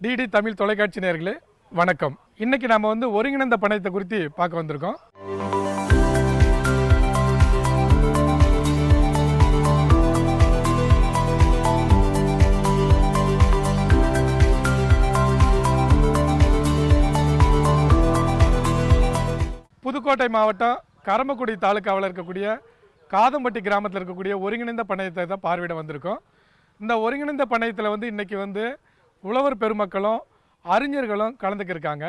DD Tamil தொலைக்காட்சி நேயர்களே வணக்கம். இன்னைக்கு நாம ஒருங்கிணைந்த பண்ணையத்தை குறித்து பார்க்க வந்திருக்கோம். புதுக்கோட்டை மாவட்டம் கரம்பக்குடி தாலுக்காவில் இருக்கக்கூடிய காதம்பட்டி கிராமத்தில் இருக்கக்கூடிய ஒருங்கிணைந்த பண்ணையத்தை தான் பார்வையிட வந்திருக்கோம். இந்த ஒருங்கிணைந்த பண்ணையத்தில் இன்னைக்கு உழவர் பெருமக்களும் அறிஞர்களும் கலந்துக்கிருக்காங்க.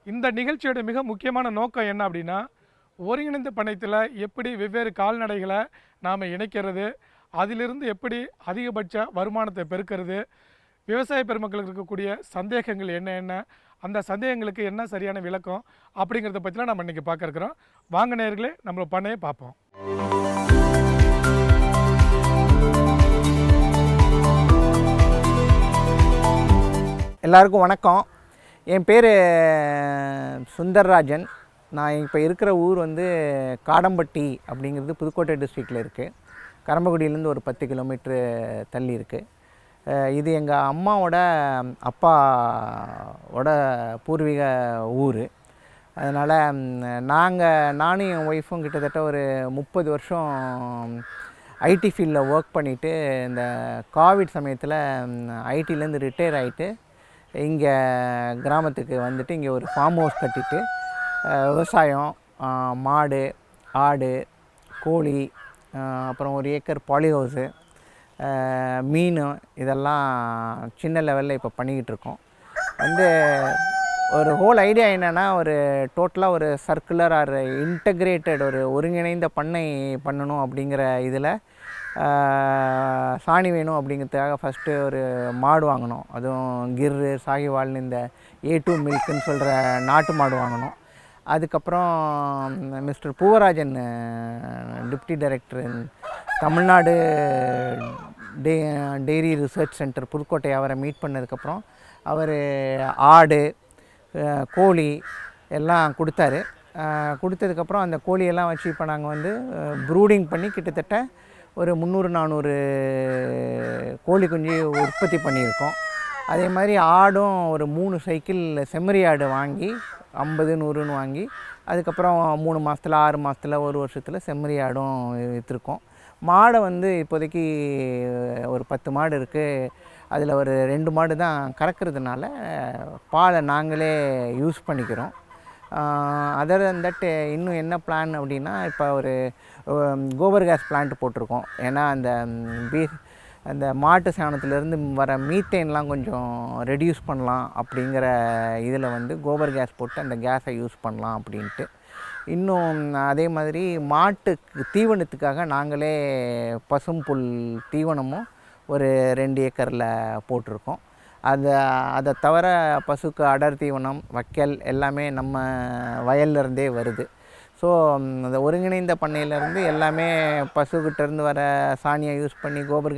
இந்த நிகழ்ச்சியோட மிக முக்கியமான நோக்கம் என்ன அப்படின்னா, ஒருங்கிணைந்த பண்ணையத்தில் எப்படி வெவ்வேறு கால்நடைகளை நாம் இணைக்கிறது, அதிலிருந்து எப்படி அதிகபட்ச வருமானத்தை பெருக்கிறது, விவசாய பெருமக்களுக்கு இருக்கக்கூடிய சந்தேகங்கள் என்ன, அந்த சந்தேகங்களுக்கு என்ன சரியான விளக்கம் அப்படிங்கிறத பற்றிலாம் நம்ம இன்றைக்கி பார்க்க இருக்கிறோம். வாங்க நேயர்களே, நம்மளோட பண்ணையை பார்ப்போம். எல்லாருக்கும் வணக்கம். என் பேர் சுந்தர்ராஜன். நான் இப்போ இருக்கிற ஊர் காடம்பட்டி அப்படிங்கிறது புதுக்கோட்டை டிஸ்ட்ரிக்டில் இருக்குது. கரம்பக்குடியிலேருந்து ஒரு 10 கிலோமீட்ரு தள்ளி இருக்குது. இது எங்கள் அம்மாவோட அப்பாவோட பூர்வீக ஊர். அதனால் நானும் என் ஒய்ஃபும் கிட்டத்தட்ட ஒரு 30 வருஷம் ஐடி ஃபீல்டில் ஒர்க் பண்ணிவிட்டு, இந்த கோவிட் சமயத்தில் ஐடிலேருந்து ரிட்டையர் ஆகிட்டு இங்கே கிராமத்துக்கு வந்துட்டு இங்கே ஒரு ஃபார்ம் ஹவுஸ் கட்டிட்டு விவசாயம், மாடு, ஆடு, கோழி, அப்புறம் ஒரு ஏக்கர் பாலி ஹவுஸு, மீன், இதெல்லாம் சின்ன லெவலில் இப்போ பண்ணிக்கிட்டு இருக்கோம். ஒரு ஹோல் ஐடியா என்னென்னா, ஒரு டோட்டலாக ஒரு சர்க்குலர் ஆர் இன்டகிரேட்டட் ஒரு ஒருங்கிணைந்த பண்ணை பண்ணணும் அப்படிங்கிற இதில் சாணி வேணும் அப்படிங்கிறதுக்காக ஃபஸ்ட்டு ஒரு மாடு வாங்கினோம். அதுவும் கிர்ரு, சாகிவால்னு இந்த A2 மில்க்குன்னு சொல்கிற நாட்டு மாடு வாங்கினோம். அதுக்கப்புறம் mister Poovarajan, deputy director Tamil Nadu dairy research centre Pudukkottai, அவரை மீட் பண்ணதுக்கப்புறம் அவர் ஆடு, கோழி எல்லாம் கொடுத்தாரு. கொடுத்ததுக்கப்புறம் அந்த கோழியெல்லாம் வச்சு இப்போ நாங்கள் ப்ரூடிங் பண்ணி கிட்டத்தட்ட ஒரு 300-400 கோழி குஞ்சு உற்பத்தி பண்ணியிருக்கோம். அதே மாதிரி ஆடும் ஒரு 3 சைக்கிள் செம்மறி ஆடு வாங்கி 50-100ன்னு வாங்கி, அதுக்கப்புறம் 3 மாதத்தில், 6 மாதத்தில், 1 வருஷத்தில் செம்மறி ஆடும் விற்றுருக்கோம். மாடை இப்போதைக்கு ஒரு 10 மாடு இருக்குது. அதில் ஒரு 2 மாடு தான் கறக்கிறதுனால பாலை நாங்களே யூஸ் பண்ணிக்கிறோம். அதர் தன் தட் இன்னும் என்ன பிளான் அப்படின்னா, இப்போ ஒரு கோபர் கேஸ் பிளான்ட் போட்டிருக்கோம். ஏன்னா அந்த மாட்டு சாணத்துலேருந்து வர மீத்தேன்லாம் கொஞ்சம் ரெடியூஸ் பண்ணலாம் அப்படிங்கிற இதில் கோபர் கேஸ் போட்டு அந்த கேஸை யூஸ் பண்ணலாம் அப்படின்ட்டு. இன்னும் அதே மாதிரி மாட்டுக்கு தீவனத்துக்காக நாங்களே பசும்புல் தீவனமும் ஒரு 2 ஏக்கரில் போட்டிருக்கோம். அதை தவிர பசுக்கு அடர் தீவனம், வைக்கல் எல்லாமே நம்ம வயல்லேருந்தே வருது. ஸோ அந்த ஒருங்கிணைந்த பண்ணையிலேருந்து எல்லாமே பசுக்கிட்டேருந்து வர சாணியை யூஸ் பண்ணி கோபர்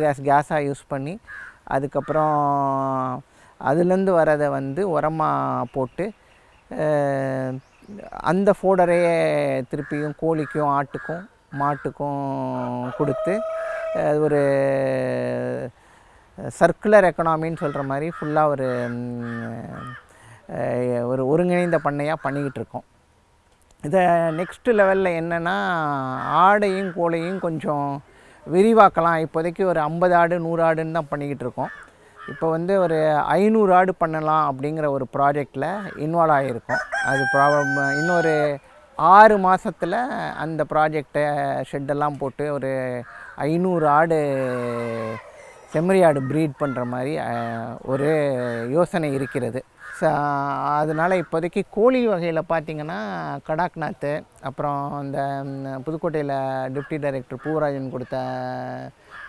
கேஸ் கேஸாக யூஸ் பண்ணி, அதுக்கப்புறம் அதுலேருந்து வரதை உரமாக போட்டு அந்த ஃபோடரையே திருப்பியும் கோழிக்கும், ஆட்டுக்கும், மாட்டுக்கும் கொடுத்து ஒரு சர்க்குலர் எக்கனாமின்னு சொல்கிற மாதிரி ஃபுல்லாக ஒரு ஒருங்கிணைந்த பண்ணையாக பண்ணிக்கிட்டு இருக்கோம். இதை நெக்ஸ்ட் லெவலில் என்னென்னா, ஆடையும் கோழியும் கொஞ்சம் விரிவாக்கலாம். இப்போதைக்கு ஒரு 50 ஆடு 100 ஆடுன்னு தான் பண்ணிக்கிட்டு இருக்கோம். இப்போ ஒரு 500 ஆடு பண்ணலாம் அப்படிங்கிற ஒரு ப்ராஜெக்டில் இன்வால்வ் ஆகியிருக்கோம். அது இன்னொரு 6 மாதத்தில் அந்த ப்ராஜெக்டை ஷெட்டெல்லாம் போட்டு ஒரு 500 ஆடு செம்மறி ஆடு ப்ரீட் பண்ணுற மாதிரி ஒரு யோசனை இருக்கிறது. அதனால் இப்போதைக்கு கோழி வகையில் பார்த்திங்கன்னா கடாக்நாத்து, அப்புறம் இந்த புதுக்கோட்டையில் டிப்டி டைரக்டர் பூவராஜன் கொடுத்த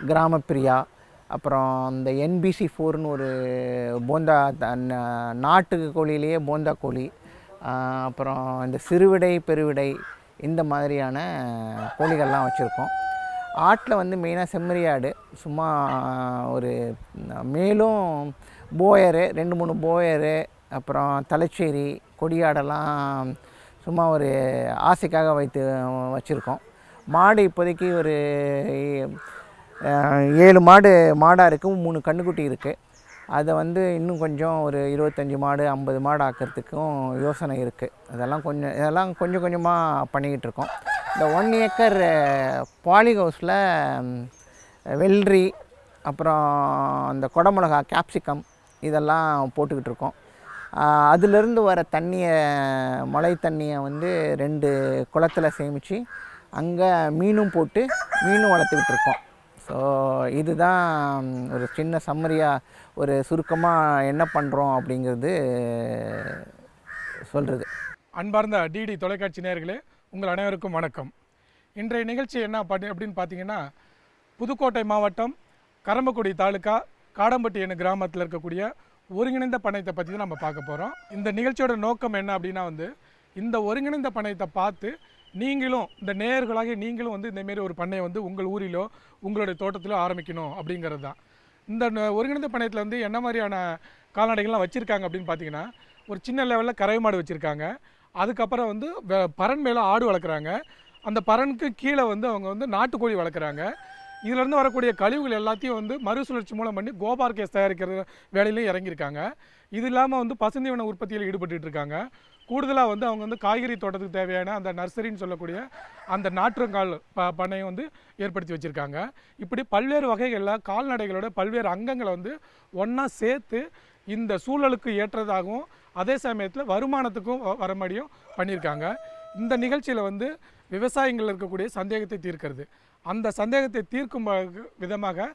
கிராமப்பிரியா, அப்புறம் இந்த NBC4ன்னு ஒரு போந்தா நாட்டு கோழியிலேயே போந்தா கோழி, அப்புறம் இந்த சிறுவிடை, பெருவிடை, இந்த மாதிரியான கோழிகள்லாம் வச்சுருக்கோம். ஆட்டில் மெயினாக செம்மறி ஆடு சும்மா ஒரு மேலும் போயரு 2-3 போயரு, அப்புறம் தலைச்சேரி, கொடியாடெல்லாம் சும்மா ஒரு ஆசைக்காக வச்சுருக்கோம். மாடு இப்போதைக்கு ஒரு 7 மாடாக இருக்குது, 3 கன்றுக்குட்டி இருக்குது. அதை வந்து இன்னும் கொஞ்சம் ஒரு 25 மாடு 50 மாடு ஆக்கிறதுக்கும் யோசனை இருக்குது. இதெல்லாம் கொஞ்சம் கொஞ்சமாக பண்ணிக்கிட்டு இருக்கோம். இந்த 1 ஏக்கர் பாலி ஹவுஸில் வெள்ளரி, அப்புறம் அந்த குடமிளகா, கேப்சிகம் இதெல்லாம் போட்டுக்கிட்டு இருக்கோம். அதிலிருந்து வர மழை தண்ணியை வந்து 2 குளத்தில் சேமித்து அங்கே மீனும் போட்டு மீனும் வளர்த்துக்கிட்டு இருக்கோம். ஸோ இதுதான் ஒரு சின்ன சம்மரியாக ஒரு சுருக்கமாக என்ன பண்ணுறோம் அப்படிங்கிறது சொல்கிறது. அன்பார்ந்த டிடி தொலைக்காட்சி நேயர்களே, உங்கள் அனைவருக்கும் வணக்கம். இன்றைய நிகழ்ச்சி என்ன அப்படின்னு பார்த்தீங்கன்னா, புதுக்கோட்டை மாவட்டம் கரம்பக்குடி தாலுக்கா காடம்பட்டி என்னும் கிராமத்தில் இருக்கக்கூடிய ஒருங்கிணைந்த பண்ணையத்தை பற்றி தான் நம்ம பார்க்க போகிறோம். இந்த நிகழ்ச்சியோட நோக்கம் என்ன அப்படின்னா வந்து, இந்த ஒருங்கிணைந்த பண்ணையத்தை பார்த்து நீங்களும் இந்த நேயர்களாக நீங்களும் வந்து இந்தமாரி ஒரு பண்ணையை வந்து உங்கள் ஊரிலோ உங்களுடைய தோட்டத்திலோ ஆரம்பிக்கணும் அப்படிங்கிறது தான். இந்த ஒருங்கிணைந்த பண்ணையத்தில் வந்து என்ன மாதிரியான கால்நடைகள்லாம் வச்சுருக்காங்க அப்படின்னு பார்த்தீங்கன்னா, ஒரு சின்ன லெவலில் கறவை மாடு வச்சுருக்காங்க. அதுக்கப்புறம் வந்து பறன் மேலே ஆடு வளர்க்குறாங்க. அந்த பறனுக்கு கீழே வந்து அவங்க வந்து நாட்டுக்கோழி வளர்க்குறாங்க. இதிலேருந்து வரக்கூடிய கழிவுகள் எல்லாத்தையும் வந்து மறுசுழற்சி மூலம் பண்ணி கோபார் கேஸ் தயாரிக்கிற வேலையிலையும் இறங்கியிருக்காங்க. இது இல்லாமல் வந்து பசுந்தீவன உற்பத்தியில் ஈடுபட்டு இருக்காங்க. கூடுதலாக வந்து அவங்க வந்து காய்கறி தோட்டத்துக்கு தேவையான அந்த நர்சரின்னு சொல்லக்கூடிய அந்த நாற்றுங்கால் பண்ணையை வந்து ஏற்படுத்தி வச்சுருக்காங்க. இப்படி பல்வேறு வகைகளில் கால்நடைகளோட பல்வேறு அங்கங்களை வந்து ஒன்றா சேர்த்து இந்த சூழலுக்கு ஏற்றதாகவும் அதே சமயத்தில் வருமானத்துக்கும் வரமாடியும் பண்ணியிருக்காங்க. இந்த நிகழ்ச்சியில் வந்து விவசாயிகள் இருக்கக்கூடிய சந்தேகத்தை தீர்க்கிறது. அந்த சந்தேகத்தை தீர்க்கும் விதமாக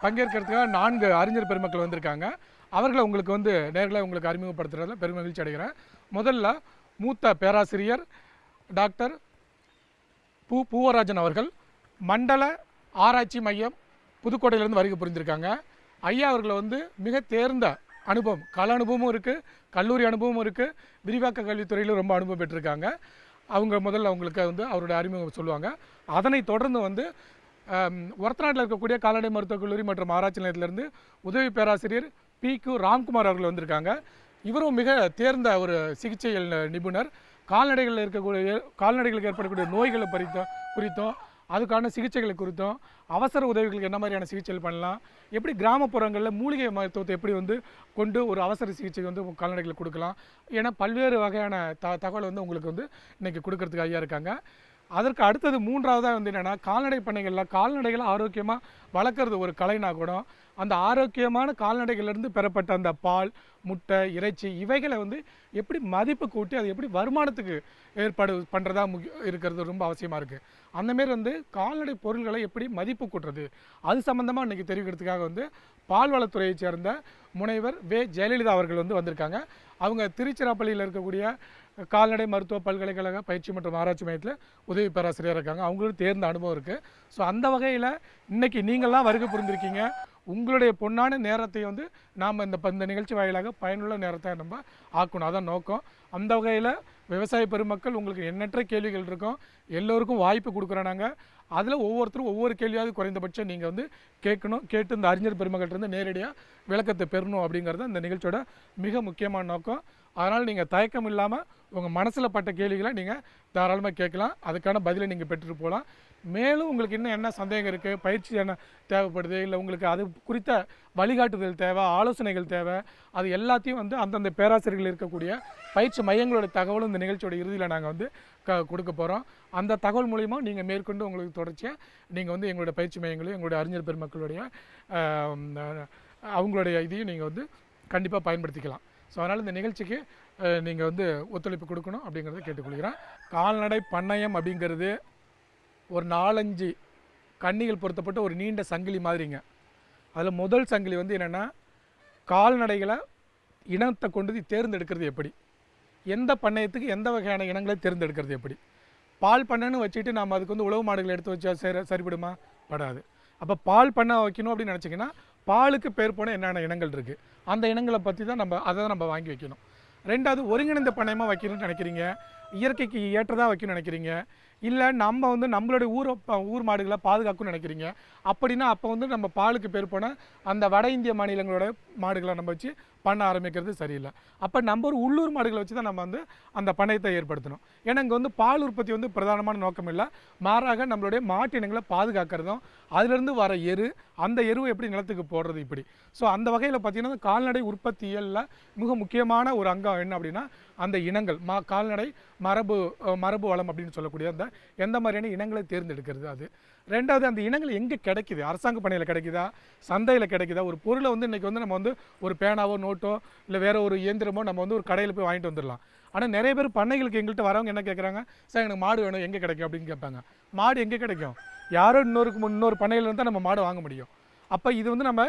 பங்கேற்கிறதுக்காக 4 அறிஞர் பெருமக்கள் வந்திருக்காங்க. அவர்களை உங்களுக்கு வந்து நேர்களை உங்களுக்கு அறிமுகப்படுத்துறதுல பெருமகிழ்ச்சி அடைகிறேன். முதல்ல மூத்த பேராசிரியர் டாக்டர் பூவராஜன் அவர்கள் மண்டல ஆராய்ச்சி மையம் புதுக்கோட்டையிலேருந்து வருகை புரிந்திருக்காங்க. ஐயா அவர்களை வந்து மிக தேர்ந்த அனுபவம், கள அனுபவமும் இருக்குது, கல்லூரி அனுபவமும் இருக்குது, விரிவாக்க கல்வித்துறையிலும் ரொம்ப அனுபவம் பெற்றிருக்காங்க. அவங்க முதல்ல அவங்களுக்கு வந்து அவருடைய அறிமுகம் சொல்லுவாங்க. அதனை தொடர்ந்து வந்து ஒரத்தநாட்டில் இருக்கக்கூடிய கால்நடை மருத்துவக் கல்லூரி மற்றும் ஆராய்ச்சி நிலையத்திலிருந்து உதவி பேராசிரியர் PQ ராம்குமார் அவர்கள் வந்திருக்காங்க. இவரும் மிக தேர்ந்த ஒரு சிகிச்சையில் நிபுணர். கால்நடைகளுக்கு ஏற்படக்கூடிய நோய்களை குறித்தும் அதுக்கான சிகிச்சைகளை குறித்தும் அவசர உதவிகளுக்கு என்ன மாதிரியான சிகிச்சைகள் பண்ணலாம், எப்படி கிராமப்புறங்களில் மூலிகை மருத்துவத்தை எப்படி வந்து கொண்டு ஒரு அவசர சிகிச்சை வந்து கால்நடைகளுக்கு கொடுக்கலாம் என பல்வேறு வகையான தகவல் வந்து உங்களுக்கு வந்து இன்றைக்கி கொடுக்கறதுக்கு ஐயா இருக்காங்க. அதற்கு அடுத்தது 3வதாக வந்து என்னென்னா, கால்நடை பண்ணைகளில் கால்நடைகளை ஆரோக்கியமாக வளர்க்குறது ஒரு கலைனா கூட அந்த ஆரோக்கியமான கால்நடைகளிலிருந்து பெறப்பட்ட அந்த பால், முட்டை, இறைச்சி இவைகளை வந்து எப்படி மதிப்பு கூட்டி அதை எப்படி வருமானத்துக்கு ஏற்பாடு பண்ணுறதா இருக்கிறது ரொம்ப அவசியமாக இருக்குது. அந்தமாரி வந்து கால்நடை பொருள்களை எப்படி மதிப்பு கூட்டுறது அது சம்மந்தமாக இன்றைக்கி தெரிவிக்கிறதுக்காக வந்து பால்வளத்துறையை சேர்ந்த முனைவர் ஜெயலலிதா அவர்கள் வந்து வந்திருக்காங்க. அவங்க திருச்சிராப்பள்ளியில் இருக்கக்கூடிய கால்நடை மருத்துவ பல்கலைக்கழக பயிற்சி மற்றும் ஆராய்ச்சி மையத்தில் உதவி பேராசிரியராக இருக்காங்க. அவங்களுக்கு தேர்ந்த அனுபவம் இருக்குது. ஸோ அந்த வகையில் இன்றைக்கி நீங்கள்லாம் வருகை புரிந்திருக்கீங்க. உங்களுடைய பொன்னான நேரத்தை வந்து நாம் இந்த நிகழ்ச்சி வாயிலாக பயனுள்ள நேரத்தை நம்ம ஆக்கணும், அதான் நோக்கம். அந்த வகையில் விவசாய பெருமக்கள் உங்களுக்கு எண்ணற்ற கேள்விகள் இருக்கும், எல்லோருக்கும் வாய்ப்பு கொடுக்குறோம் நாங்கள். அதில் ஒவ்வொருத்தரும் ஒவ்வொரு கேள்வியாவது குறைந்தபட்சம் நீங்கள் வந்து கேட்டு இந்த அறிஞர் பெருமக்கள்கிட்ட நேரடியாக விளக்கத்தை பெறணும் அப்படிங்கிறது இந்த நிகழ்ச்சியோட மிக முக்கியமான நோக்கம். அதனால் நீங்கள் தயக்கம் இல்லாமல் உங்கள் மனசில் பட்ட கேள்விகளை நீங்கள் தாராளமாக கேட்கலாம். அதுக்கான பதிலை நீங்கள் பெற்றுட்டு போகலாம். மேலும் உங்களுக்கு இன்னும் என்ன சந்தேகம் இருக்குது, பயிற்சி என்ன தேவைப்படுது, இல்லை உங்களுக்கு அது குறித்த வழிகாட்டுதல் தேவை, ஆலோசனைகள் தேவை, அது எல்லாத்தையும் வந்து அந்தந்த பேராசிரியர்கள் இருக்கக்கூடிய பயிற்சி மையங்களோட தகவலும் இந்த நிகழ்ச்சியோட இறுதியில் நாங்கள் வந்து கொடுக்க போகிறோம். அந்த தகவல் மூலிமா நீங்கள் மேற்கொண்டு உங்களுக்கு தொடர்ச்சியாக நீங்கள் வந்து எங்களுடைய பயிற்சி மையங்களையும் எங்களுடைய அறிஞர் பெருமக்களுடைய அவங்களுடைய இதையும் நீங்கள் வந்து கண்டிப்பாக பயன்படுத்திக்கலாம். ஸோ அதனால் இந்த நிகழ்ச்சிக்கு நீங்கள் வந்து ஒத்துழைப்பு கொடுக்கணும் அப்படிங்கிறத கேட்டுக்கொள்கிறேன். கால்நடை பண்ணையம் அப்படிங்கிறது ஒரு 4-5 கன்னிகள் பொருத்தப்பட்ட ஒரு நீண்ட சங்கிலி மாதிரிங்க. அதில் முதல் சங்கிலி வந்து என்னென்னா, கால்நடைகளை இனத்தை கொண்டு தேர்ந்தெடுக்கிறது எப்படி, எந்த பண்ணையத்துக்கு எந்த வகையான இனங்களை தேர்ந்தெடுக்கிறது எப்படி. பால் பண்ணைன்னு வச்சுட்டு நம்ம அதுக்கு வந்து உழவு மாடுகளை எடுத்து வச்சா சரிபடுமா? படாது. அப்போ பால் பண்ணை வைக்கணும் அப்படின்னு நினச்சிங்கன்னா பாலுக்கு பேர் போன என்னென்ன இனங்கள் இருக்குது அந்த இனங்களை பற்றி தான் அதை தான் நம்ம வாங்கி வைக்கணும். ரெண்டாவது ஒருங்கிணைந்த பண்ணையமாக வைக்கணும்னு நினைக்கிறீங்க, இயற்கைக்கு ஏற்றதாக வைக்கணும்னு நினைக்கிறீங்க, இல்லை நம்ம வந்து நம்மளுடைய ஊர் மாடுகளை பாதுகாக்கணும்னு நினைக்கிறீங்க அப்படின்னா, அப்போ வந்து நம்ம பாலுக்கு பேர் போன அந்த வட இந்திய மாநிலங்களோட மாடுகளை நம்ம வச்சு பண்ண ஆரம்பிக்கிறது சரியில்லை. அப்போ நம்ம ஒரு உள்ளூர் மாடுகளை வச்சு தான் நம்ம வந்து அந்த பண்ணையத்தை ஏற்படுத்தணும். ஏன்னா இங்கே வந்து பால் உற்பத்தி வந்து பிரதானமான நோக்கம் இல்லை, மாறாக நம்மளுடைய மாட்டு இனங்களை பாதுகாக்கிறதும் அதிலிருந்து வர அந்த எருவை எப்படி நிலத்துக்கு போடுறது இப்படி. ஸோ அந்த வகையில் பார்த்திங்கன்னா கால்நடை உற்பத்தியில் மிக முக்கியமான ஒரு அங்கம் என்ன அப்படின்னா அந்த இனங்கள், கால்நடை மரபு வளம் அப்படின்னு சொல்லக்கூடிய அந்த எந்த மாதிரியான இனங்களை தேர்ந்தெடுக்கிறது. அது ரெண்டாவது, அந்த இனங்கள் எங்கே கிடைக்குது, அரசாங்க பணியில் கிடைக்குதா, சந்தையில் கிடைக்குதா. ஒரு பொருளை வந்து இன்றைக்கி வந்து நம்ம வந்து ஒரு பேனாவோ நோட்டோ இல்லை வேறு ஒரு இயந்திரமோ நம்ம வந்து ஒரு கடையில் போய் வாங்கிட்டு வந்துடலாம். ஆனால் நிறைய பேர் பண்ணைகளுக்கு எங்கள்கிட்ட வரவங்க என்ன கேட்குறாங்க, சார் எனக்கு மாடு வேணும், எங்கே கிடைக்கும் அப்படின்னு கேட்பாங்க. மாடு எங்கே கிடைக்கும், யாரோ இன்னொரு பண்ணையிலேருந்து தான் நம்ம மாடு வாங்க முடியும். அப்போ இது வந்து நம்ம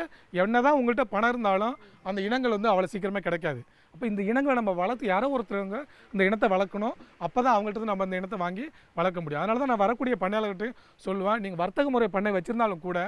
என்ன தான் உங்கள்கிட்ட பணம் இருந்தாலும் அந்த இனங்கள் வந்து அவ்வளோ சீக்கிரமே கிடைக்காது. அப்போ இந்த இனங்களை நம்ம வளர்த்து யாரோ ஒருத்தவங்க இந்த இனத்தை வளர்க்கணும், அப்போ தான் அவங்கள்ட்ட நம்ம அந்த இனத்தை வாங்கி வளர்க்க முடியும். அதனால தான் நான் வரக்கூடிய பண்ணையாளர்கிட்ட சொல்லுவேன், நீங்கள் வர்த்தக முறை பண்ணை வச்சுருந்தாலும் கூட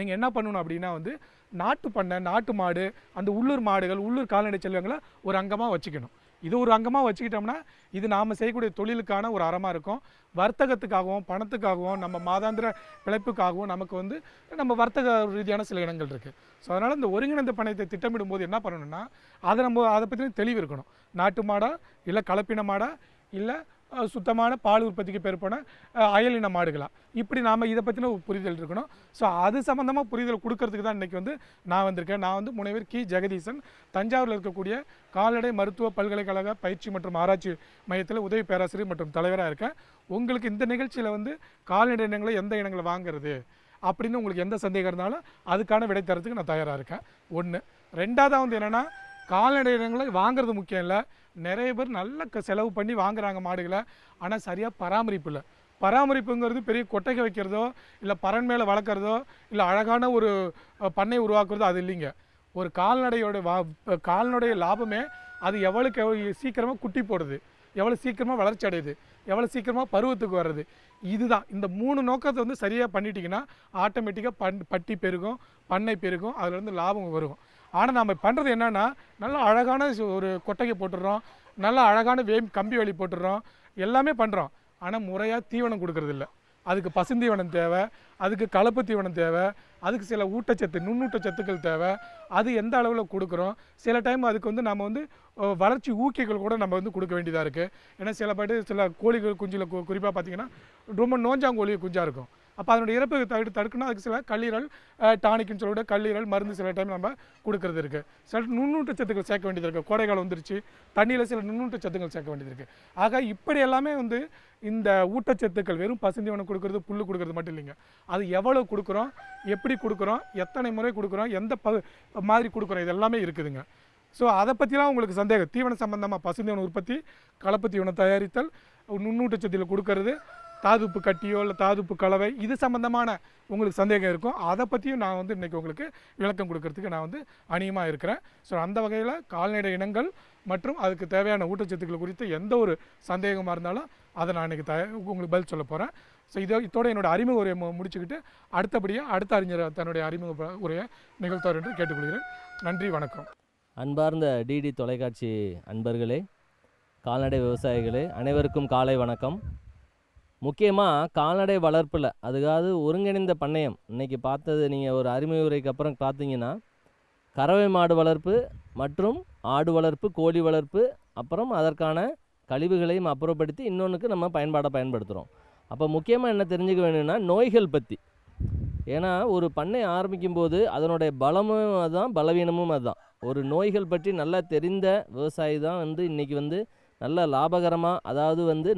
நீங்கள் என்ன பண்ணணும் அப்படின்னா வந்து நாட்டு பண்ணை, நாட்டு மாடு, அந்த உள்ளூர் மாடுகள், உள்ளூர் கால்நடை செல்வங்களை ஒரு அங்கமாக வச்சுக்கணும். இது ஒரு அங்கமாக வச்சுக்கிட்டோம்னா இது நாம் செய்யக்கூடிய தொழிலுக்கான ஒரு அறமாக இருக்கும். வர்த்தகத்துக்காகவும் பணத்துக்காகவும் நம்ம மாதாந்திர பிழைப்புக்காகவும் நமக்கு வந்து நம்ம வர்த்தக ரீதியான சில இடங்கள் இருக்குது. ஸோ அதனால் இந்த ஒருங்கிணைந்த பண்ணையத்தை திட்டமிடும் போது என்ன பண்ணணும்னா அதை பற்றின தெளிவு இருக்கணும். நாட்டு மாடா இல்லை கலப்பின மாடா இல்லை சுத்தமான பால் உற்பத்திக்கு பேர் போன அயலின மாடுகளா, இப்படி நாம் இதை பற்றின புரிதல் இருக்கணும். ஸோ அது சம்மந்தமாக புரிதல் கொடுக்கறதுக்கு தான் இன்றைக்கி வந்து நான் வந்திருக்கேன். நான் வந்து முனைவர் கி ஜெகதீசன், தஞ்சாவூரில் இருக்கக்கூடிய கால்நடை மருத்துவ பல்கலைக்கழக பயிற்சி மற்றும் ஆராய்ச்சி மையத்தில் உதவி பேராசிரியர் மற்றும் தலைவராக இருக்கேன். உங்களுக்கு இந்த நிகழ்ச்சியில் வந்து கால்நடை இனங்களை எந்த இனங்களை வாங்குறது அப்படின்னு உங்களுக்கு எந்த சந்தேகம் இருந்தாலும் அதுக்கான விடை தரத்துக்கு நான் தயாராக இருக்கேன். ஒன்று. ரெண்டாவது வந்து என்னென்னா, கால்நடை இனங்களை வாங்குறது முக்கியம் இல்லை, நிறைய பேர் நல்ல செலவு பண்ணி வாங்குறாங்க மாடுகளை, ஆனால் சரியாக பராமரிப்பு இல்லை. பராமரிப்புங்கிறது பெரிய கொட்டைக்கு வைக்கிறதோ இல்லை பறன் மேலே வளர்க்குறதோ இல்லை அழகான ஒரு பண்ணை உருவாக்குறதோ அது இல்லைங்க. ஒரு கால்நடைய லாபமே அது எவ்வளோக்கு சீக்கிரமாக குட்டி போடுது, எவ்வளோ சீக்கிரமாக வளர்ச்சி அடையுது, எவ்வளோ சீக்கிரமாக பருவத்துக்கு வர்றது. இதுதான் இந்த 3 நோக்கத்தை வந்து சரியாக பண்ணிட்டீங்கன்னா ஆட்டோமேட்டிக்காக பட்டி பெருகும், பண்ணை பெருகும், அதுலேருந்து லாபம் வரும். ஆனால் நம்ம பண்ணுறது என்னென்னா, நல்லா அழகான ஒரு கொட்டையை போட்டுடுறோம், நல்லா அழகான கம்பி வலி போட்டுடுறோம், எல்லாமே பண்ணுறோம். ஆனால் முறையாக தீவனம் கொடுக்கறதில்ல. அதுக்கு பசுந்தீவனம் தேவை, அதுக்கு கலப்பு தீவனம் தேவை, அதுக்கு சில நுண்ணூட்டச்சத்துக்கள் தேவை. அது எந்த அளவில் கொடுக்குறோம், சில டைம் அதுக்கு வந்து நம்ம வந்து வளர்ச்சி ஊக்கிகள் கூட நம்ம வந்து கொடுக்க வேண்டியதாக இருக்குது. ஏன்னா சில கோழிகள் குஞ்சில் குறிப்பாக பார்த்திங்கன்னா ரொம்ப நோஞ்சாங்கோழி குஞ்சாக இருக்கும். அப்போ அதனுடைய இறப்பை தடுக்கணும், அதுக்கு சில கல்லீரல் டானிக்குன்னு சொல்லிவிட கல்லீரல் மருந்து சில டைம் நம்ம கொடுக்கறது இருக்குது. சில நுண்ணூட்டச்சத்துக்கள் சேர்க்க வேண்டியது இருக்குது. கோடைக்காலம் வந்துருச்சு, தண்ணியில் சில நுண்ணூட்டச்சத்துக்கள் சேர்க்க வேண்டியது இருக்குது. ஆக இப்படி எல்லாமே வந்து இந்த ஊட்டச்சத்துக்கள் வெறும் பசுந்தீவனம் கொடுக்குறது, புல் கொடுக்குறது மட்டும் இல்லைங்க. அது எவ்வளோ கொடுக்குறோம், எப்படி கொடுக்குறோம், எத்தனை முறை கொடுக்குறோம், எந்த மாதிரி கொடுக்குறோம், இது எல்லாமே இருக்குதுங்க. ஸோ அதை பற்றிலாம் உங்களுக்கு சந்தேகம், தீவனம் சம்பந்தமாக பசுந்தீவன உற்பத்தி, கலப்பு தீவனம் தயாரித்தல், நுண்ணூட்டச்சத்தில் கொடுக்கறது, தாதுப்பு கட்டியோ இல்லை தாதுப்பு கலவை, இது சம்மந்தமான உங்களுக்கு சந்தேகம் இருக்கும். அதை பற்றியும் நான் வந்து இன்றைக்கி உங்களுக்கு விளக்கம் கொடுக்கறதுக்கு நான் வந்து அணியமாக இருக்கிறேன். ஸோ அந்த வகையில் கால்நடை இனங்கள் மற்றும் அதுக்கு தேவையான ஊட்டச்சத்துக்கள் குறித்து எந்த ஒரு சந்தேகமாக இருந்தாலும் அதை நான் இன்றைக்கி உங்களுக்கு பதில் சொல்ல போகிறேன். ஸோ இதோட என்னோடய அறிமுக உரையை முடிச்சுக்கிட்டு அடுத்தபடியாக அடுத்த அறிஞர் தன்னுடைய அறிமுக உரையை நிகழ்த்தார் என்று கேட்டுக்கொள்கிறேன். நன்றி, வணக்கம். அன்பார்ந்த டிடி தொலைக்காட்சி அன்பர்களே, கால்நடை விவசாயிகளே, அனைவருக்கும் காலை வணக்கம். முக்கியமாக கால்நடை வளர்ப்பில், அதுக்காவது ஒருங்கிணைந்த பண்ணையம் இன்றைக்கி பார்த்தது நீங்கள் ஒரு அறிமுறைக்கு அப்புறம் பார்த்தீங்கன்னா, கறவை மாடு வளர்ப்பு மற்றும் ஆடு வளர்ப்பு, கோழி வளர்ப்பு, அப்புறம் அதற்கான கழிவுகளையும் அப்புறப்படுத்தி இன்னொன்றுக்கு நம்ம பயன்படுத்துகிறோம். அப்போ முக்கியமாக என்ன தெரிஞ்சுக்க வேணும்னா நோய்கள் பற்றி. ஏன்னா ஒரு பண்ணை ஆரம்பிக்கும்போது அதனுடைய பலமும் அதுதான், பலவீனமும் அதுதான். ஒரு நோய்கள் பற்றி நல்லா தெரிந்த விவசாயி தான் வந்து இன்றைக்கி வந்து நல்ல லாபகரமாக, அதாவது வந்து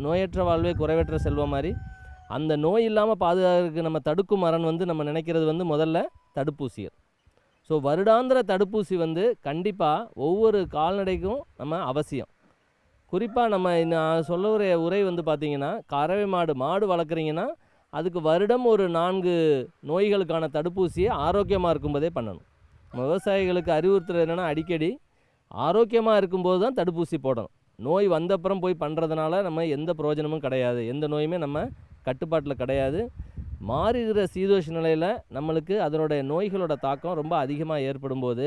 நோயற்ற வாழ்வே குறைவற்ற செல்வம் மாதிரி அந்த நோய் இல்லாமல் பாதுகாக்கிறதுக்கு நம்ம தடுக்கும் மரம் வந்து நம்ம நினைக்கிறது வந்து முதல்ல தடுப்பூசிகள். ஸோ வருடாந்திர தடுப்பூசி வந்து கண்டிப்பாக ஒவ்வொரு கால்நடைக்கும் நம்ம அவசியம். குறிப்பாக நம்ம நான் சொல்ல உரை வந்து பார்த்திங்கன்னா, கறவை மாடு வளர்க்குறீங்கன்னா அதுக்கு வருடம் ஒரு 4 நோய்களுக்கான தடுப்பூசியை ஆரோக்கியமாக இருக்கும்போதே பண்ணணும். விவசாயிகளுக்கு அறிவுறுத்துறது என்னென்னா, அடிக்கடி ஆரோக்கியமாக இருக்கும்போது தான் தடுப்பூசி போடணும். நோய் வந்தப்புறம் போய் பண்ணுறதுனால நம்ம எந்த பிரயோஜனமும் கிடையாது, எந்த நோயுமே நம்ம கட்டுப்பாட்டில் கிடையாது. மாறுகிற சீதோஷ நிலையில் நம்மளுக்கு அதனுடைய நோய்களோட தாக்கம் ரொம்ப அதிகமாக ஏற்படும் போது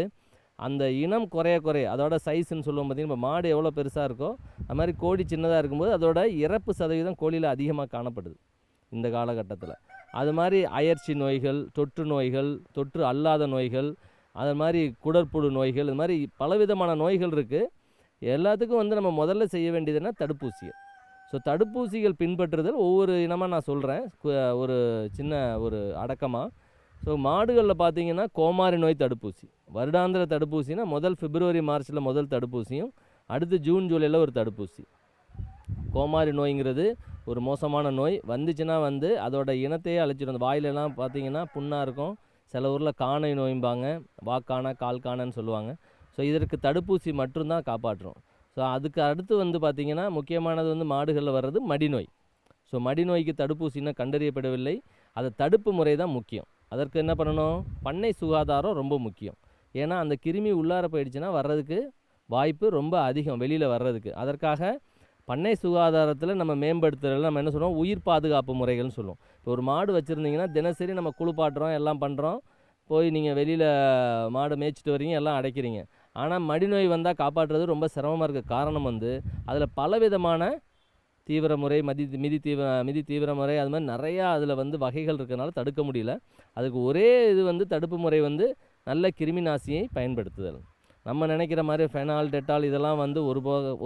அந்த இனம் குறைய குறைய அதோட சைஸ்ன்னு சொல்லுவோம் பார்த்திங்கன்னா, இப்போ மாடு எவ்வளோ பெருசாக இருக்கோ அது மாதிரி கோழி சின்னதாக இருக்கும்போது அதோட இறப்பு சதவீதம் கோழியில் அதிகமாக காணப்படுது இந்த காலகட்டத்தில். அது மாதிரி அயற்சி நோய்கள், தொற்று நோய்கள், தொற்று அல்லாத நோய்கள், அது மாதிரி குடற்புழு நோய்கள், இது மாதிரி பலவிதமான நோய்கள் இருக்குது. எல்லாத்துக்கும் வந்து நம்ம முதல்ல செய்ய வேண்டியதுன்னா தடுப்பூசிகள். ஸோ தடுப்பூசிகள் பின்பற்றுதல் ஒவ்வொரு இனமாக நான் சொல்கிறேன் ஒரு சின்ன ஒரு அடக்கமாக. ஸோ மாடுகளில் பார்த்தீங்கன்னா கோமாரி நோய் தடுப்பூசி, வருடாந்திர தடுப்பூசினா முதல் பிப்ரவரி மார்ச்சில் முதல் தடுப்பூசியும், அடுத்து ஜூன் ஜூலையில் ஒரு தடுப்பூசி. கோமாரி நோய்ங்கிறது ஒரு மோசமான நோய். வந்துச்சுன்னா வந்து அதோட இனத்தையே அழிச்சிடும். அந்த வாயிலெல்லாம் பார்த்தீங்கன்னா புண்ணாக இருக்கும். சில ஊரில் காணை நோய்ம்பாங்க, வாக்கான கால் காணன்னு சொல்லுவாங்க. ஸோ இதற்கு தடுப்பூசி மட்டும்தான் காப்பாற்றும். ஸோ அதுக்கு அடுத்து வந்து பார்த்திங்கன்னா முக்கியமானது வந்து மாடுகளில் வர்றது மடிநோய். ஸோ மடிநோய்க்கு தடுப்பூசி இன்னும் கண்டறியப்படவில்லை. அது தடுப்பு முறை தான் முக்கியம். அதற்கு என்ன பண்ணணும்? பண்ணை சுகாதாரம் ரொம்ப முக்கியம். ஏன்னா அந்த கிருமி உள்ளார போயிடுச்சுன்னா வர்றதுக்கு வாய்ப்பு ரொம்ப அதிகம், வெளியில் வர்றதுக்கு. அதற்காக பண்ணை சுகாதாரத்தில் நம்ம மேம்படுத்துறதுல நம்ம என்ன சொல்லுவோம்? உயிர் பாதுகாப்பு முறைகள்னு சொல்லுவோம். இப்போ ஒரு மாடு வச்சுருந்தீங்கன்னா தினசரி நம்ம குளிப்பாட்டுறோம், எல்லாம் பண்ணுறோம், போய் நீங்கள் வெளியில் மாடு மேய்ச்சிட்டு வரீங்க, எல்லாம் அடைக்கிறீங்க. ஆனால் மடிநோய் வந்தால் காப்பாற்றுறது ரொம்ப சிரமமாக இருக்க காரணம் வந்து அதில் பலவிதமான தீவிர முறை, மிதி தீவிர முறை, அது மாதிரி நிறையா அதில் வந்து வகைகள் இருக்கிறதுனால தடுக்க முடியல. அதுக்கு ஒரே இது வந்து தடுப்பு முறை வந்து நல்ல கிருமி நாசினியை பயன்படுத்துதல். நம்ம நினைக்கிற மாதிரி ஃபெனால், டெட்டால் இதெல்லாம் வந்து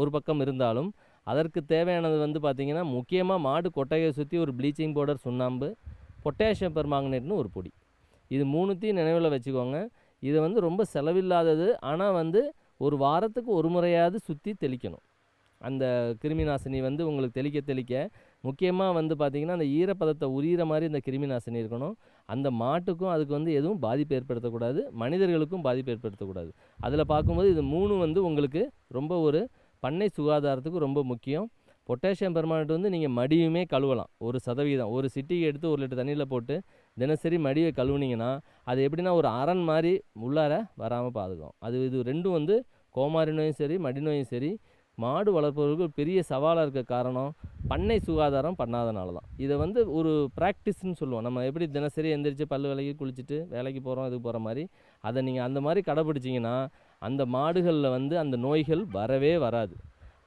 ஒரு பக்கம் இருந்தாலும் அதற்கு தேவையானது வந்து பார்த்திங்கன்னா முக்கியமாக மாடு கொட்டையை சுற்றி ஒரு ப்ளீச்சிங் பவுடர், சுண்ணாம்பு, பொட்டாசியம் பெர்மாங்கனேட்னு ஒரு பொடி. இது மூணுத்தையும் நினைவில் வச்சுக்கோங்க. இது வந்து ரொம்ப செலவில்லாதது. ஆனால் வந்து ஒரு வாரத்துக்கு ஒரு முறையாவது சுற்றி தெளிக்கணும். அந்த கிருமி நாசினி வந்து உங்களுக்கு தெளிக்க முக்கியமாக வந்து பார்த்திங்கன்னா அந்த ஈரப்பதத்தை உரிகிற மாதிரி இந்த கிருமி நாசினி இருக்கணும். அந்த மாட்டுக்கும் அதுக்கு வந்து எதுவும் பாதிப்பு ஏற்படுத்தக்கூடாது, மனிதர்களுக்கும் பாதிப்பு ஏற்படுத்தக்கூடாது. அதில் பார்க்கும்போது இது மூணு வந்து உங்களுக்கு ரொம்ப ஒரு பண்ணை சுகாதாரத்துக்கு ரொம்ப முக்கியம். பொட்டாசியம் பெர்மானேட் வந்து நீங்கள் மடியுமே கழுவலாம். 1%, ஒரு சிட்டிகை எடுத்து 1 லிட்டர் தண்ணியில் போட்டு தினசரி மடியை கழுவுனீங்கன்னா அது எப்படின்னா ஒரு அரண் மாதிரி உள்ளார வராமல் பாதுகாக்கும். இது ரெண்டும் வந்து கோமாரி நோயும் சரி மடிநோயும் சரி மாடு வளர்ப்பவர்களுக்கு ஒரு பெரிய சவாலாக இருக்க காரணம் பண்ணை சுகாதாரம் பண்ணாதனால தான். இதை வந்து ஒரு ப்ராக்டிஸ்ன்னு சொல்லுவோம். நம்ம எப்படி தினசரி எந்திரிச்சு பல்லு விலகி குளிச்சுட்டு வேலைக்கு போகிறோம், இதுக்கு போகிற மாதிரி அதை நீங்கள் அந்த மாதிரி கடைப்பிடிச்சிங்கன்னா அந்த மாடுகளில் வந்து அந்த நோய்கள் வரவே வராது.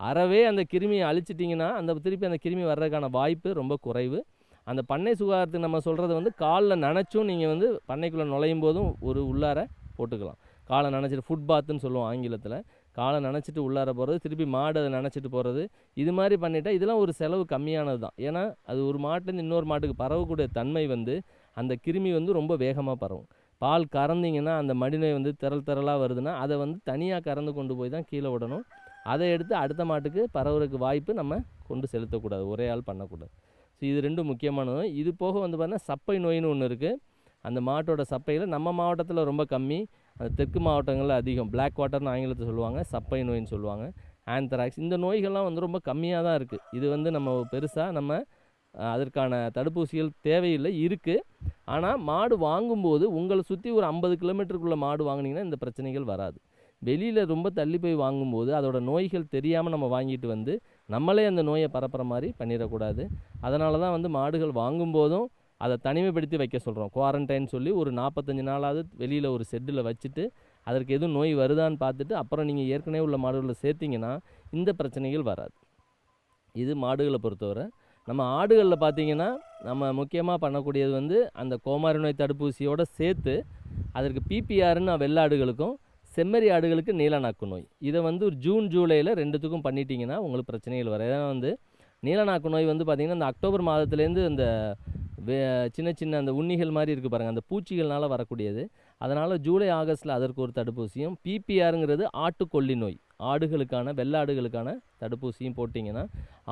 அறவே அந்த கிருமியை அழிச்சிட்டிங்கன்னா திருப்பி அந்த கிருமி வர்றதுக்கான வாய்ப்பு ரொம்ப குறைவு. அந்த பண்ணை சுகாதாரத்துக்கு நம்ம சொல்கிறது வந்து காலில் நனைச்சும் நீங்கள் வந்து பண்ணைக்குள்ளே நுழையும் போதும் ஒரு உள்ளார போட்டுக்கலாம். காலை நனைச்சிட்டு ஃபுட் பாத்துன்னு சொல்லுவோம் ஆங்கிலத்தில். காலை நனைச்சிட்டு உள்ளார போகிறது, திருப்பி மாடு அதை நனைச்சிட்டு போகிறது, இது மாதிரி பண்ணிட்டா இதெல்லாம் ஒரு செலவு கம்மியானது தான். ஏன்னா அது ஒரு மாட்டுலேருந்து இன்னொரு மாட்டுக்கு பரவக்கூடிய தன்மை வந்து அந்த கிருமி வந்து ரொம்ப வேகமாக பரவும். பால் கறந்தீங்கன்னா அந்த மடிநோய் வந்து திரளாக வருதுன்னா அதை வந்து தனியாக கறந்து கொண்டு போய் தான் கீழே விடணும். அதை எடுத்து அடுத்த மாட்டுக்கு பரவுறதுக்கு வாய்ப்பு நம்ம கொண்டு செலுத்தக்கூடாது, ஒரே ஆள் பண்ணக்கூடாது. ஸோ இது ரெண்டும் முக்கியமானது. இது போக வந்து பார்த்தீங்கன்னா சப்பை நோயின்னு ஒன்று இருக்குது. அந்த மாட்டோட சப்பையில் நம்ம மாவட்டத்தில் ரொம்ப கம்மி, அது தெற்கு மாவட்டங்களில் அதிகம். பிளாக் வாட்டர்னு ஆங்கிலத்தை சொல்லுவாங்க, சப்பை நோயின்னு சொல்லுவாங்க, ஆந்த்ராக்ஸ். இந்த நோய்கள்லாம் வந்து ரொம்ப கம்மியாக தான் இருக்குது. இது வந்து நம்ம பெருசாக நம்ம அதற்கான தடுப்பூசிகள் தேவையில்லை, இருக்குது. ஆனால் மாடு வாங்கும்போது உங்களை சுற்றி ஒரு 50 கிலோமீட்டருக்குள்ளே மாடு வாங்கினீங்கன்னா இந்த பிரச்சனைகள் வராது. வெளியில் ரொம்ப தள்ளி போய் வாங்கும்போது அதோட நோய்கள் தெரியாமல் நம்ம வாங்கிட்டு வந்து நம்மளே அந்த நோயை பரப்புகிற மாதிரி பண்ணிடக்கூடாது. அதனால தான் வந்து மாடுகள் வாங்கும்போதும் அதை தனிமைப்படுத்தி வைக்க சொல்கிறோம். குவாரண்டைன் சொல்லி ஒரு 45 நாளாவது வெளியில் ஒரு செட்டில் வச்சுட்டு அதற்கு எதுவும் நோய் வருதான்னு பார்த்துட்டு அப்புறம் நீங்கள் ஏற்கனவே உள்ள மாடுகளில் சேர்த்திங்கன்னா இந்த பிரச்சனைகள் வராது. இது மாடுகளை பொறுத்தவரை. நம்ம ஆடுகளில் பார்த்திங்கன்னா நம்ம முக்கியமாக பண்ணக்கூடியது வந்து அந்த கோமாரி நோய் தடுப்பூசியோடு சேர்த்து அதற்கு பிபிஆர்னு வெள்ளாடுகளுக்கும் செம்மறி ஆடுகளுக்கு நீலநாக்கு நோய், இதை வந்து ஒரு ஜூன் ஜூலையில் ரெண்டுத்துக்கும் பண்ணிட்டீங்கன்னா உங்களுக்கு பிரச்சனைகள் வரும். ஏன்னா வந்து நீலநாக்கு நோய் வந்து பார்த்திங்கன்னா இந்த அக்டோபர் மாதத்துலேருந்து இந்த சின்ன சின்ன அந்த உண்ணிகள் மாதிரி இருக்குது பாருங்கள், அந்த பூச்சிகள்னால் வரக்கூடியது. அதனால் ஜூலை ஆகஸ்ட்டில் அதற்கு ஒரு தடுப்பூசியும், பிபிஆருங்கிறது ஆட்டுக்கொல்லி நோய், ஆடுகளுக்கான வெள்ளாடுகளுக்கான தடுப்பூசியும் போட்டிங்கன்னா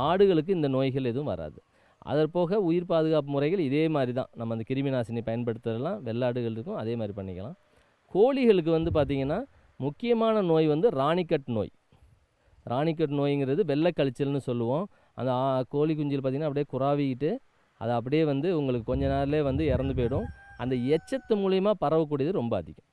ஆடுகளுக்கு இந்த நோய்கள் எதுவும் வராது. அதற்போக உயிர் பாதுகாப்பு முறைகள் இதே மாதிரி தான். நம்ம அந்த கிருமி நாசினி பயன்படுத்துறதுலாம் வெள்ளாடுகளுக்கும் அதே மாதிரி பண்ணிக்கலாம். கோழிகளுக்கு வந்து பார்த்திங்கன்னா முக்கியமான நோய் வந்து ராணிக்கட் நோய். ராணிக்கட் நோய்ங்கிறது வெள்ளை கழிச்சல்னு சொல்லுவோம். அந்த கோழி குஞ்சில் பார்த்திங்கன்னா அப்படியே குறாவிக்கிட்டு அது அப்படியே வந்து உங்களுக்கு கொஞ்ச நேரத்திலே வந்து இறந்து போயிடும். அந்த எச்சத்து மூலிமா பரவக்கூடியது ரொம்ப அதிகம்.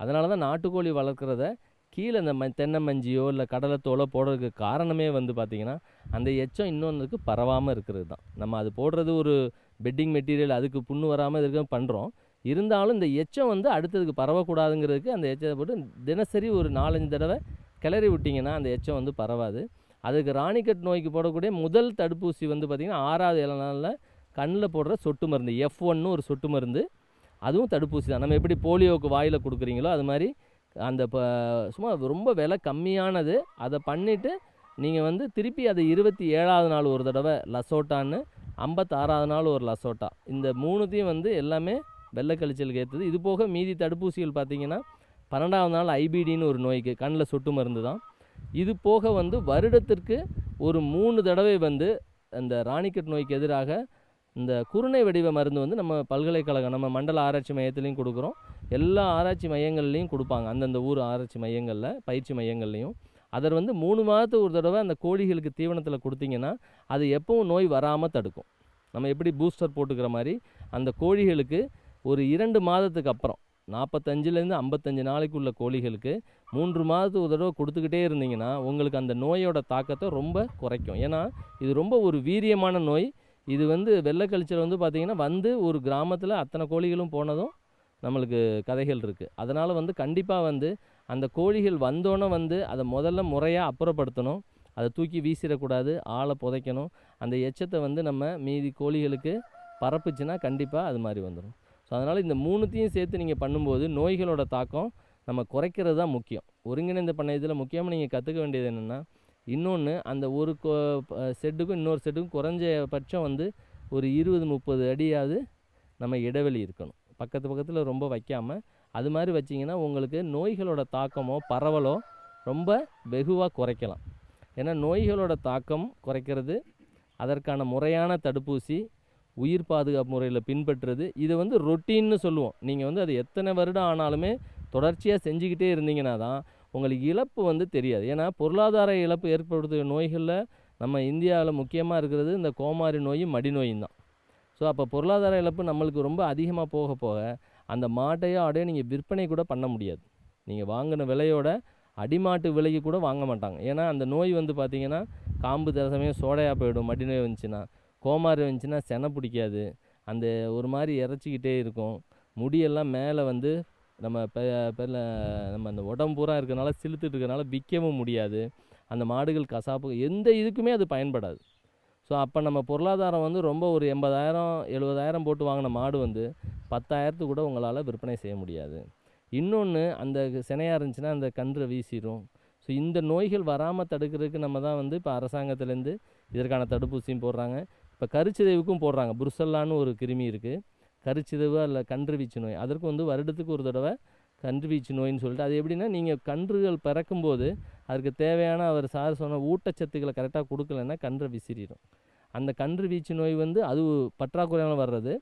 அதனால தான் நாட்டுக்கோழி வளர்க்குறத கீழே இந்த தென்னை மஞ்சியோ இல்லை கடலைத்தோலோ போடுறதுக்கு காரணமே வந்து பார்த்திங்கன்னா அந்த எச்சம் இன்னொன்றுக்கு பரவாமல் இருக்கிறது தான். நம்ம அது போடுறது ஒரு பெட்டிங் மெட்டீரியல், அதுக்கு புண்ணு வராமல் இருக்க பண்ணுறோம். இருந்தாலும் இந்த எச்சம் வந்து அடுத்ததுக்கு பரவக்கூடாதுங்கிறதுக்கு அந்த எச்சத்தை போட்டு தினசரி ஒரு 4-5 தடவை கிளறி விட்டிங்கன்னா அந்த எச்சம் வந்து பரவாது. அதுக்கு ராணிக்கட் நோய்க்கு போடக்கூடிய முதல் தடுப்பூசி வந்து பார்த்திங்கன்னா 6வது 7 நாளில் கண்ணில் போடுற சொட்டு மருந்து F1 ஒரு சொட்டு மருந்து, அதுவும் தடுப்பூசி தான். நம்ம எப்படி போலியோவுக்கு வாயில் கொடுக்குறீங்களோ அது மாதிரி அந்த சும்மா ரொம்ப விலை கம்மியானது. அதை பண்ணிவிட்டு நீங்கள் வந்து திருப்பி அதை 27வது நாள் ஒரு தடவை லசோட்டான்னு, 56வது நாள் ஒரு லசோட்டா, இந்த 3த்தையும் வந்து எல்லாமே வெள்ளை கழிச்சலுக்கு ஏற்றுது. இது போக மீதி தடுப்பூசிகள் பார்த்திங்கன்னா 12வது நாள் ஐபிடின்னு ஒரு நோய்க்கு கண்ணில் சொட்டு மருந்து தான். இது போக வந்து வருடத்திற்கு ஒரு 3 தடவை வந்து அந்த ராணிக்கட் நோய்க்கு எதிராக இந்த குருணை வடிவ மருந்து வந்து நம்ம பல்கலைக்கழகம் நம்ம மண்டல ஆராய்ச்சி மையத்துலேயும் கொடுக்குறோம். எல்லா ஆராய்ச்சி மையங்கள்லேயும் கொடுப்பாங்க, அந்தந்த ஊர் ஆராய்ச்சி மையங்களில், பயிற்சி மையங்கள்லேயும். அதை வந்து 3 மாதத்துக்கு ஒரு தடவை அந்த கோழிகளுக்கு தீவனத்தில் கொடுத்தீங்கன்னா அது எப்பவும் நோய் வராமல் தடுக்கும். நம்ம எப்படி பூஸ்டர் போட்டுக்கிற மாதிரி அந்த கோழிகளுக்கு ஒரு 2 மாதத்துக்கு அப்புறம் 45லேருந்து 55 நாளைக்குள்ள கோழிகளுக்கு 3 மாதத்துக்கு ஒரு தடவை கொடுத்துக்கிட்டே இருந்தீங்கன்னா உங்களுக்கு அந்த நோயோட தாக்கத்தை ரொம்ப குறைக்கும். ஏன்னா இது ரொம்ப ஒரு வீரியமான நோய். இது வந்து வெள்ளை கழிச்சல் வந்து பார்த்திங்கன்னா வந்து ஒரு கிராமத்தில் அத்தனை கோழிகளும் போனதும் நம்மளுக்கு கதைகள் இருக்குது. அதனால் வந்து கண்டிப்பாக வந்து அந்த கோழிகள் வந்தோன்னே வந்து அதை முதல்ல முறையாக அப்புறப்படுத்தணும். அதை தூக்கி வீசிடக்கூடாது, ஆளை புதைக்கணும். அந்த எச்சத்தை வந்து நம்ம மீதி கோழிகளுக்கு பரப்புச்சுன்னா கண்டிப்பாக அது மாதிரி வந்துடும். ஸோ அதனால் இந்த 3த்தையும் சேர்த்து நீங்கள் பண்ணும்போது நோய்களோட தாக்கம் நம்ம குறைக்கிறது தான் முக்கியம். ஒருங்கிணைந்த பண்ணையத்தில் முக்கியமாக நீங்கள் கற்றுக்க வேண்டியது என்னென்னா, இன்னொன்று அந்த ஒரு செட்டுக்கும் இன்னொரு செட்டுக்கும் குறைஞ்சபட்சம் வந்து ஒரு 20-30 அடியாவது நம்ம இடைவெளி இருக்கணும். பக்கத்தில் ரொம்ப வைக்காமல் அது மாதிரி வச்சிங்கன்னா உங்களுக்கு நோய்களோட தாக்கமோ பரவலோ ரொம்ப வெகுவாக குறைக்கலாம். ஏன்னா நோய்களோட தாக்கம் குறைக்கிறது, அதற்கான முறையான தடுப்பூசி, உயிர் பாதுகாப்பு முறையில் பின்பற்றுறது, இது வந்து ரொட்டீன்னு சொல்லுவோம். நீங்கள் வந்து அது எத்தனை வருடம் ஆனாலுமே தொடர்ச்சியாக செஞ்சுக்கிட்டே இருந்தீங்கன்னா தான் உங்களுக்கு இழப்பு வந்து தெரியாது. ஏன்னா பொருளாதார இழப்பு ஏற்படுத்துகிற நோய்களில் நம்ம இந்தியாவில் முக்கியமாக இருக்கிறது இந்த கோமாரி நோயும் மடி நோயும் தான். ஸோ அப்போ பொருளாதார இழப்பு நம்மளுக்கு ரொம்ப அதிகமாக போக போக அந்த மாட்டையோ ஆடையோ நீங்கள் விற்பனை கூட பண்ண முடியாது. நீங்கள் வாங்கின விலையோட அடிமாட்டு விலைக்கு கூட வாங்க மாட்டாங்க. ஏன்னா அந்த நோய் வந்து பார்த்திங்கன்னா காம்பு தசமையும் சோடையாக போயிடும். மடி நோய் வந்துச்சுன்னா, கோமாரி வந்துச்சுன்னா செனை பிடிக்காது, அந்த ஒரு மாதிரி இறச்சிக்கிட்டே இருக்கும். முடியெல்லாம் மேலே வந்து நம்ம நம்ம அந்த உடம்பு பூரா இருக்கிறனால சிலுத்துட்டு இருக்கிறனால விற்கவும் முடியாது. அந்த மாடுகள் கசாப்பு எந்த இதுக்குமே அது பயன்படாது. ஸோ அப்போ நம்ம பொருளாதாரம் வந்து ரொம்ப ஒரு 80,000-70,000 போட்டு வாங்கின மாடு வந்து 10,000 கூட உங்களால் விற்பனை செய்ய முடியாது. இன்னொன்று அந்த சினையாக இருந்துச்சுன்னா அந்த கன்றை வீசிடும். ஸோ இந்த நோய்கள் வராமல் தடுக்கிறதுக்கு நம்ம தான் வந்து இப்போ அரசாங்கத்துலேருந்து இதற்கான தடுப்பூசியும் போடுறாங்க. இப்போ கருச்சிதைவுக்கும் போடுறாங்க. புருசல்லான்னு ஒரு கிருமி இருக்குது, கருச்சிதைவு அல்ல கன்று வீச்சு நோய். அதற்கு வந்து வருடத்துக்கு ஒரு தடவை கன்று வீச்சு நோயின்னு சொல்லிட்டு, அது எப்படின்னா நீங்கள் கன்றுகள் பிறக்கும்போது அதுக்கு தேவையான அவர் சார் சொன்ன ஊட்டச்சத்துக்களை கரெக்டாக கொடுக்கலன்னா கன்றை விசிறிடும். அந்த கன்று வீச்சு நோய் வந்து அது பற்றாக்குறையால் வர்றது.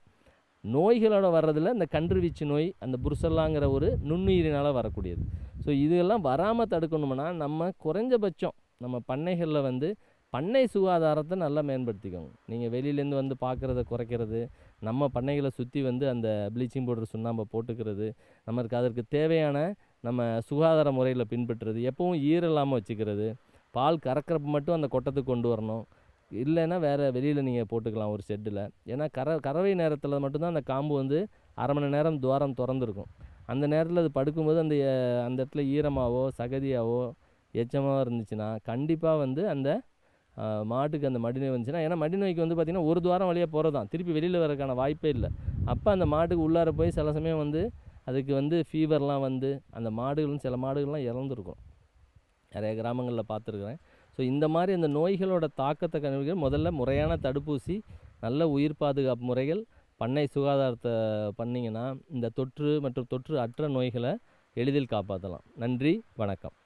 நோய்களோட வர்றதில் இந்த கன்று வீச்சு நோய் அந்த புருசல்லாங்கிற ஒரு நுண்ணுயிரினால் வரக்கூடியது. ஸோ இதெல்லாம் வராமல் தடுக்கணும்னா நம்ம குறைஞ்சபட்சம் நம்ம பண்ணைகளில் வந்து பண்ணை சுகாதாரத்தை நல்லா மேம்படுத்திக்கோங்க. நீங்கள் வெளியிலேருந்து வந்து பார்க்குறத குறைக்கிறது, நம்ம பண்ணைகளை சுற்றி வந்து அந்த ப்ளீச்சிங் பவுடர் சுண்ணாம்பை போட்டுக்கிறது, நமக்கு அதற்கு தேவையான நம்ம சுகாதார முறையில் பின்பற்றுறது, எப்பவும் ஈரலாமல் வச்சுக்கிறது, பால் கறக்கிறப்ப மட்டும் அந்த கொட்டத்துக்கு கொண்டு வரணும். இல்லைன்னா வேறு வெளியில் நீங்கள் போட்டுக்கலாம் ஒரு ஷெட்டில். ஏன்னா கறவை நேரத்தில் மட்டும்தான் அந்த காம்பு வந்து அரை மணி நேரம் துவாரம் திறந்துருக்கும். அந்த நேரத்தில் அது படுக்கும்போது அந்த இடத்துல ஈரமாகவோ சகதியாவோ எச்சமாகவோ இருந்துச்சுன்னா கண்டிப்பாக வந்து அந்த மாட்டுக்கு அந்த மடி நோய் வந்துச்சுன்னா, ஏன்னா மடி நோய்க்கு வந்து பார்த்திங்கன்னா ஒரு துவாரம் வழியாக போகிறது தான், திருப்பி வெளியில் வரதுக்கான வாய்ப்பே இல்லை. அப்போ அந்த மாட்டுக்கு உள்ளார போய் சில சமயம் வந்து அதுக்கு வந்து ஃபீவர்லாம் வந்து அந்த மாடுகளும் சில மாடுகள்லாம் இறந்துருக்கும். நிறைய கிராமங்களில் பார்த்துருக்குறேன். ஸோ இந்த மாதிரி அந்த நோய்களோட தாக்கத்தை கண்டுபிடிக்க முதல்ல முறையான தடுப்பூசி, நல்ல உயிர் பாதுகாப்பு முறைகள், பண்ணை சுகாதாரத்தை பண்ணிங்கன்னா இந்த தொற்று மற்றும் தொற்று அற்ற நோய்களை எளிதில் காப்பாற்றலாம். நன்றி, வணக்கம்.